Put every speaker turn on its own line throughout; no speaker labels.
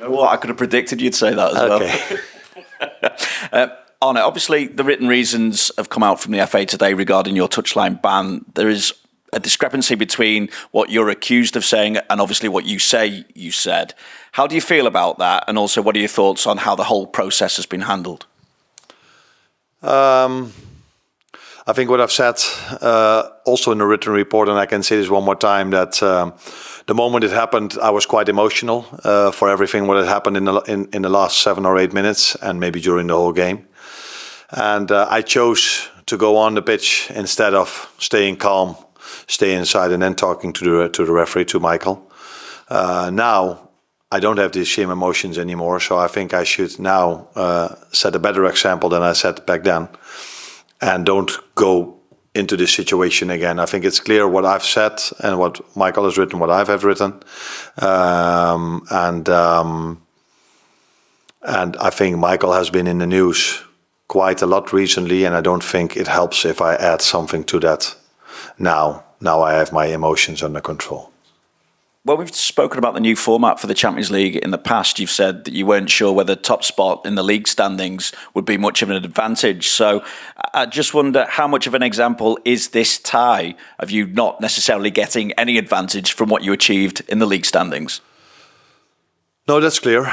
Well, I could have predicted you'd say that as well. Arne, obviously the written reasons have come out from the FA today regarding your touchline ban. There is a discrepancy between what you're accused of saying and obviously what you say you said. How do you feel about that? And also, what are your thoughts on how the whole process has been handled?
I think what I've said also in the written report, and I can say this one more time, that the moment it happened, I was quite emotional for everything what had happened in the last 7 or 8 minutes and maybe during the whole game. And I chose to go on the pitch instead of staying calm, stay inside and then talking to the referee, to Michael. Now, I don't have these same emotions anymore, so I think I should now set a better example than I set back then. And don't go into this situation again. I think it's clear what I've said and what Michael has written, what I have written. And I think Michael has been in the news quite a lot recently, and I don't think it helps if I add something to that now. Now I have my emotions under control.
Well, we've spoken about the new format for the Champions League in the past. You've said that you weren't sure whether top spot in the league standings would be much of an advantage. So I just wonder, how much of an example is this tie of you not necessarily getting any advantage from what you achieved in the league standings?
No, that's clear,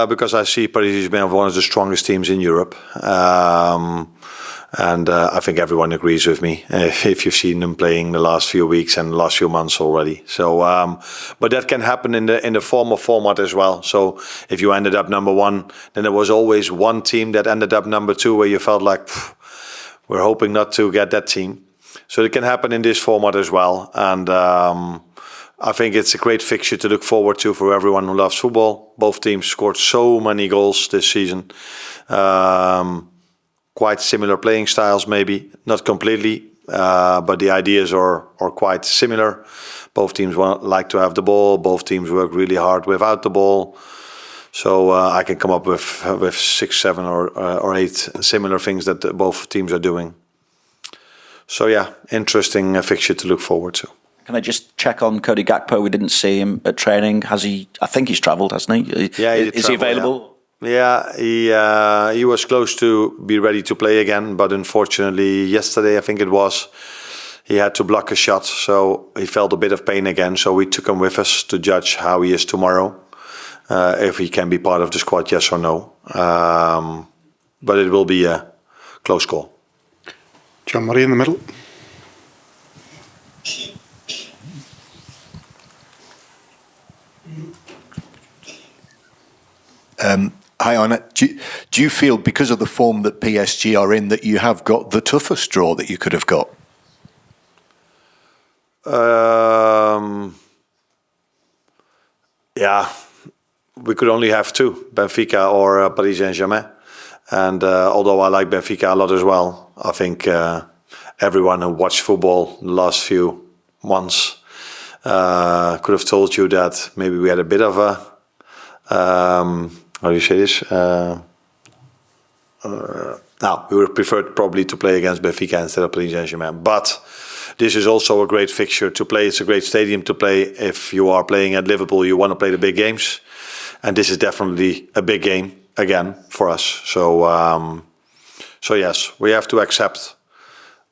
because I see Paris St-Germain one of the strongest teams in Europe. And I think everyone agrees with me if you've seen them playing the last few weeks and the last few months already. So, but that can happen in the former format as well. So if you ended up number one, then there was always one team that ended up number two where you felt like, we're hoping not to get that team. So it can happen in this format as well. And I think it's a great fixture to look forward to for everyone who loves football. Both teams scored so many goals this season. Quite similar playing styles, maybe not completely, but the ideas are quite similar. Both teams like to have the ball. Both teams work really hard without the ball. So I can come up with 6, 7, or 8 similar things that both teams are doing. So yeah, interesting fixture to look forward to.
Can I just check on Cody Gakpo? We didn't see him at training. Has he? I think he's travelled, hasn't he?
Yeah,
is he available?
Yeah. Yeah, he was close to be ready to play again, but unfortunately yesterday, I think it was, he had to block a shot, so he felt a bit of pain again. So we took him with us to judge how he is tomorrow, if he can be part of the squad, yes or no. But it will be a close call.
Jean-Marie in the middle.
Hi, Arne. Do you feel, because of the form that PSG are in, that you have got the toughest draw that you could have got?
Yeah, we could only have two, Benfica or Paris Saint-Germain. And although I like Benfica a lot as well, I think everyone who watched football the last few months could have told you that maybe we had a bit of a... how do you say this? Now, we would prefer probably to play against Benfica instead of Paris Saint-Germain. But this is also a great fixture to play. It's a great stadium to play. If you are playing at Liverpool, you want to play the big games. And this is definitely a big game, again, for us. So, so yes, we have to accept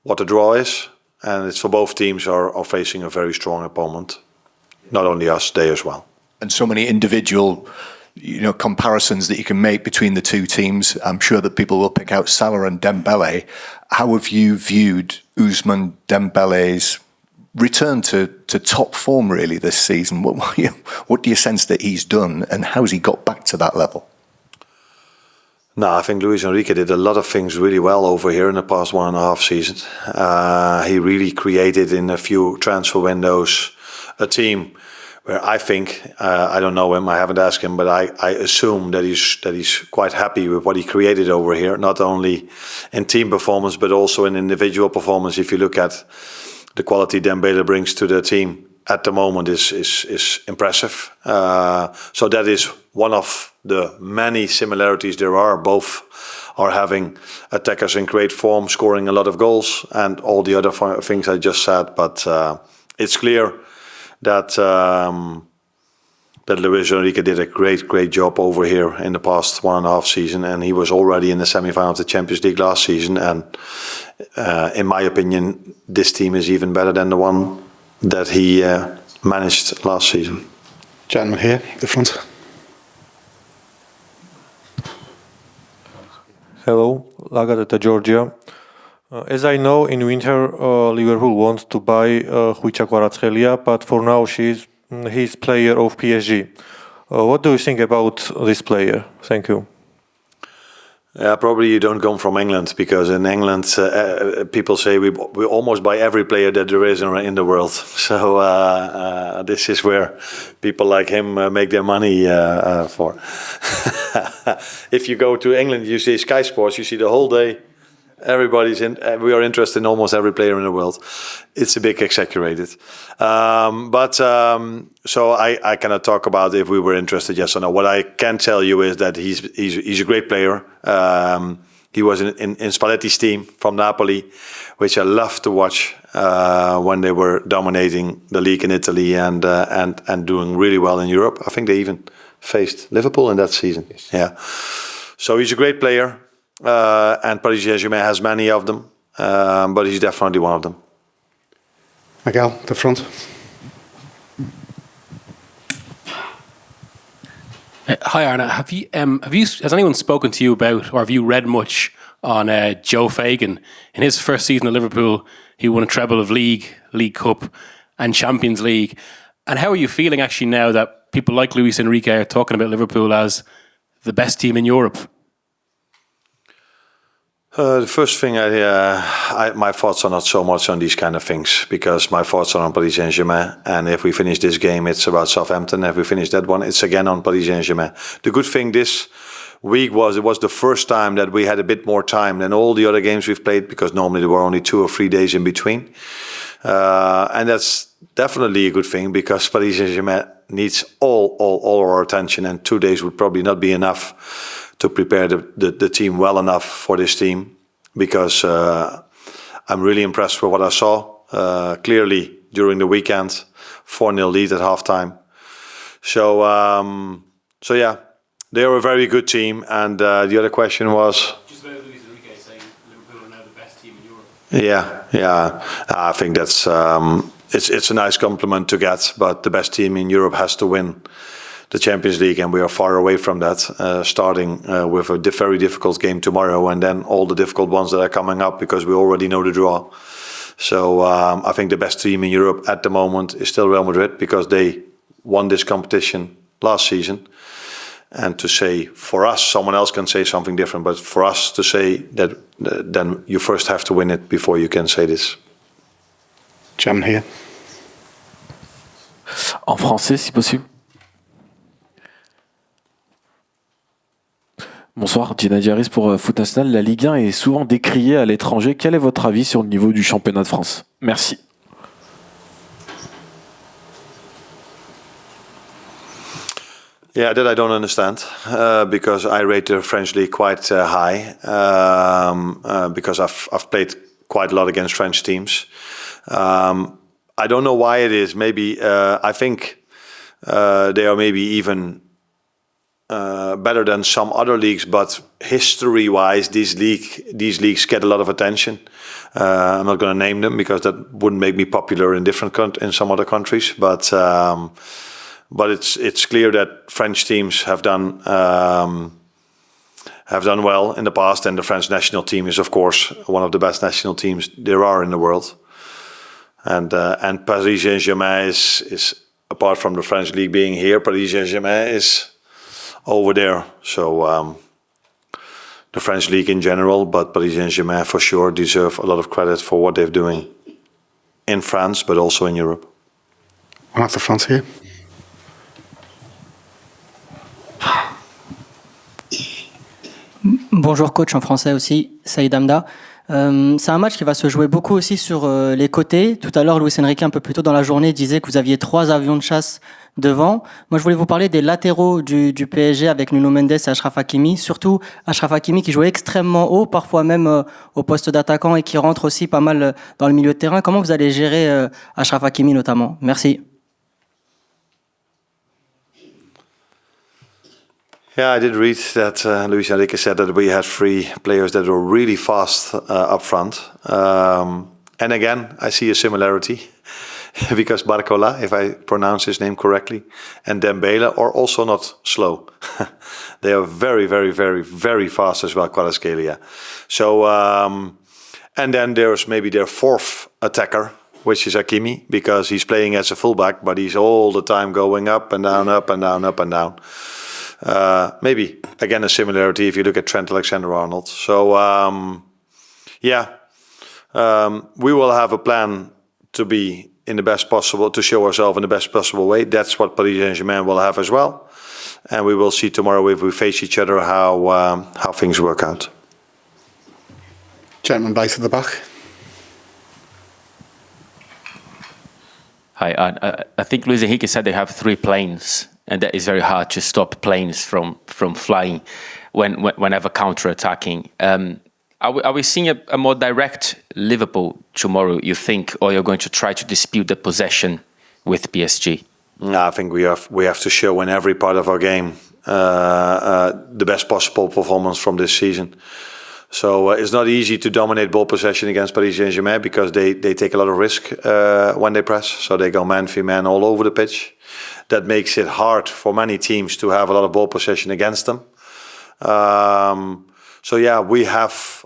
what the draw is. And it's for both teams are facing a very strong opponent. Not only us, they as well.
And so many individual... comparisons that you can make between the two teams. I'm sure that people will pick out Salah and Dembele. How have you viewed Ousmane Dembele's return to top form really this season? What do you sense that he's done, and how has he got back to that level?
No, I think Luis Enrique did a lot of things really well over here in the past 1.5 seasons. He really created in a few transfer windows a team where I think, I don't know him, I haven't asked him, but I assume that he's quite happy with what he created over here, not only in team performance, but also in individual performance. If you look at the quality Dembele brings to the team at the moment is impressive. So that is one of the many similarities there are. Both are having attackers in great form, scoring a lot of goals, and all the other things I just said. But it's clear that that Luis Enrique did a great job over here in the past 1.5 season, and he was already in the semi-final of the Champions League last season. And in my opinion, this team is even better than the one that he managed last season.
Gentleman here, the front.
Hello, Lagadeta, Georgia. As I know, in winter, Liverpool wants to buy Khvicha Kvaratskhelia, but for now he's player of PSG. What do you think about this player? Thank you.
Probably you don't come from England, because in England people say we almost buy every player that there is in the world. So this is where people like him make their money for. If you go to England, you see Sky Sports, you see the whole day. Everybody's in. We are interested in almost every player in the world. It's a bit exaggerated, so I cannot talk about if we were interested, yes or no. What I can tell you is that he's a great player. He was in Spalletti's team from Napoli, which I love to watch when they were dominating the league in Italy and doing really well in Europe. I think they even faced Liverpool in that season. Yes. Yeah, so he's a great player. And Paris St-Germain has many of them, but he's definitely one of them.
Miguel, the front.
Hi Arne, has anyone spoken to you about, or have you read much on Joe Fagan? In his first season at Liverpool, he won a treble of League Cup and Champions League. And how are you feeling actually now that people like Luis Enrique are talking about Liverpool as the best team in Europe?
The first thing, my thoughts are not so much on these kind of things, because my thoughts are on Paris Saint-Germain. And if we finish this game, it's about Southampton. If we finish that one, it's again on Paris Saint-Germain. The good thing this week was it was the first time that we had a bit more time than all the other games we've played, because normally there were only 2 or 3 days in between. And that's definitely a good thing, because Paris Saint-Germain needs all our attention, and 2 days would probably not be enough to prepare the team well enough for this team, because I'm really impressed with what I saw clearly during the weekend. 4-0 lead at halftime. So yeah, they are a very good team. And the other question was?
Just about Luis Enrique saying Liverpool are now the best team in Europe.
Yeah. I think that's it's a nice compliment to get, but the best team in Europe has to win the Champions League, and we are far away from that, starting with a very difficult game tomorrow, and then all the difficult ones that are coming up, because we already know the draw. So I think the best team in Europe at the moment is still Real Madrid, because they won this competition last season. And to say, for us, someone else can say something different, but for us to say that, then you first have to win it before you can say this.
Gentleman here.
En français, si possible. Bonsoir, Dina Diaris pour Foot National. La Ligue 1 est souvent décriée à l'étranger. Quel est votre avis sur le niveau du championnat de France? Merci.
Yeah, that I don't understand, because I rate the French league quite high, because I've played quite a lot against French teams. I don't know why it is. Maybe I think they are maybe even better than some other leagues, but history-wise, these leagues get a lot of attention. I'm not going to name them, because that wouldn't make me popular in in some other countries. But it's clear that French teams have done well in the past, and the French national team is, of course, one of the best national teams there are in the world. And Paris Saint-Germain is, apart from the French league being here, Paris Saint-Germain is over there. So the French league in general, but Paris Saint-Germain for sure deserve a lot of credit for what they're doing in France, but also in Europe.
One at the front here.
Bonjour coach, en français aussi, Saïd Hamda. C'est un match qui va se jouer beaucoup aussi sur les côtés. Tout à l'heure, Luis Enrique, un peu plus tôt dans la journée, disait que vous aviez 3 avions de chasse devant. Moi, je voulais vous parler des latéraux du PSG avec Nuno Mendes et Achraf Hakimi. Surtout Achraf Hakimi qui jouait extrêmement haut, parfois même au poste d'attaquant, et qui rentre aussi pas mal dans le milieu de terrain. Comment vous allez gérer Achraf Hakimi notamment? Merci.
Yeah, I did read that Luis Enrique said that we had 3 players that were really fast up front. And again, I see a similarity because Barcola, if I pronounce his name correctly, and Dembele are also not slow. They are very, very, very, very fast as well, Kvaratskhelia. So, and then there's maybe their 4th attacker, which is Hakimi, because he's playing as a fullback, but he's all the time going up and down, up and down, up and down. Maybe, again, a similarity if you look at Trent Alexander-Arnold. So, we will have a plan to be in the best possible, to show ourselves in the best possible way. That's what Paris Saint-Germain will have as well. And we will see tomorrow if we face each other how things work out.
Gentleman base at the back.
Hi, I think Luis Enrique said they have 3 planes, and that is very hard to stop planes from flying whenever counter-attacking. Are we seeing a more direct Liverpool tomorrow, you think, or you're going to try to dispute the possession with PSG?
No, I think we have to show in every part of our game the best possible performance from this season. So it's not easy to dominate ball possession against Paris Saint-Germain because they take a lot of risk when they press. So they go man-for-man all over the pitch. That makes it hard for many teams to have a lot of ball possession against them. So yeah, we have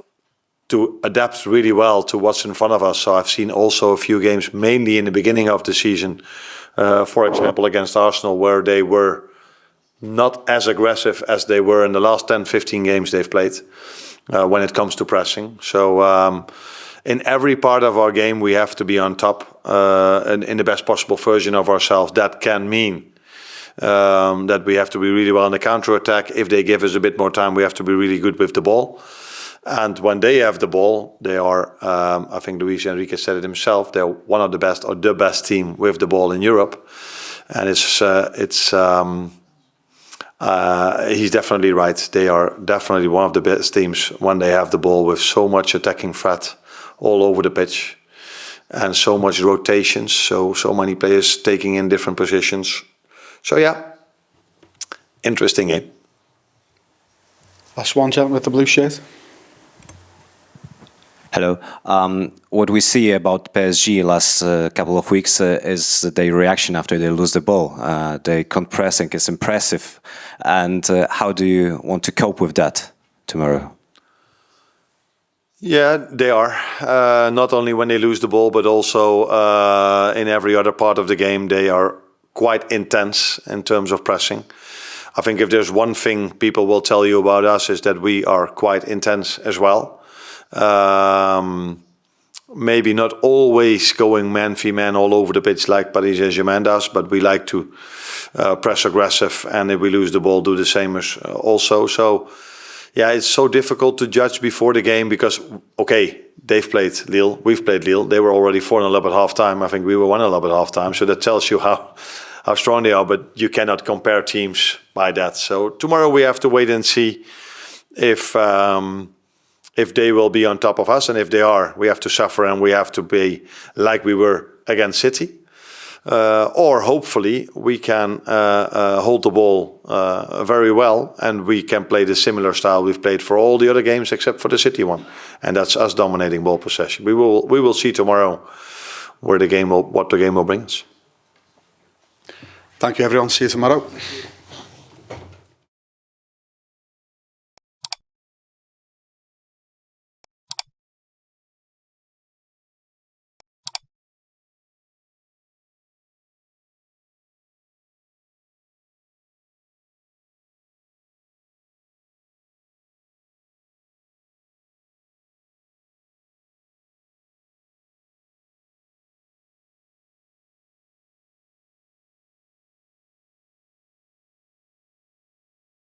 to adapt really well to what's in front of us. So I've seen also a few games, mainly in the beginning of the season, for example, against Arsenal, where they were not as aggressive as they were in the last 10, 15 games they've played when it comes to pressing. So in every part of our game, we have to be on top in the best possible version of ourselves. That can mean that we have to be really well in the counter-attack. If they give us a bit more time, we have to be really good with the ball. And when they have the ball, they are, I think Luis Enrique said it himself, they're one of the best or the best team with the ball in Europe. And he's definitely right. They are definitely one of the best teams when they have the ball, with so much attacking threat all over the pitch and so much rotations, so many players taking in different positions. So yeah, interesting game.
Last one, gentleman with the blue shirt.
Hello. What we see about PSG last couple of weeks is their reaction after they lose the ball. Their pressing is impressive. And how do you want to cope with that tomorrow?
Yeah, they are. Not only when they lose the ball, but also in every other part of the game, they are quite intense in terms of pressing. I think if there's one thing people will tell you about us is that we are quite intense as well. Maybe not always going man-for-man all over the pitch like Paris Saint-Germain does, but we like to press aggressive, and if we lose the ball, do the same as also. So, yeah, it's so difficult to judge before the game because, okay, they've played Lille, we've played Lille. They were already 4-0 up at half-time. I think we were 1-0 up at half-time. So that tells you how strong they are, but you cannot compare teams by that. So tomorrow we have to wait and see if they will be on top of us. And if they are, we have to suffer and we have to be like we were against City. Or hopefully we can hold the ball very well and we can play the similar style we've played for all the other games except for the City one. And that's us dominating ball possession. We will see tomorrow what the game will bring us.
Thank you, everyone. See you tomorrow.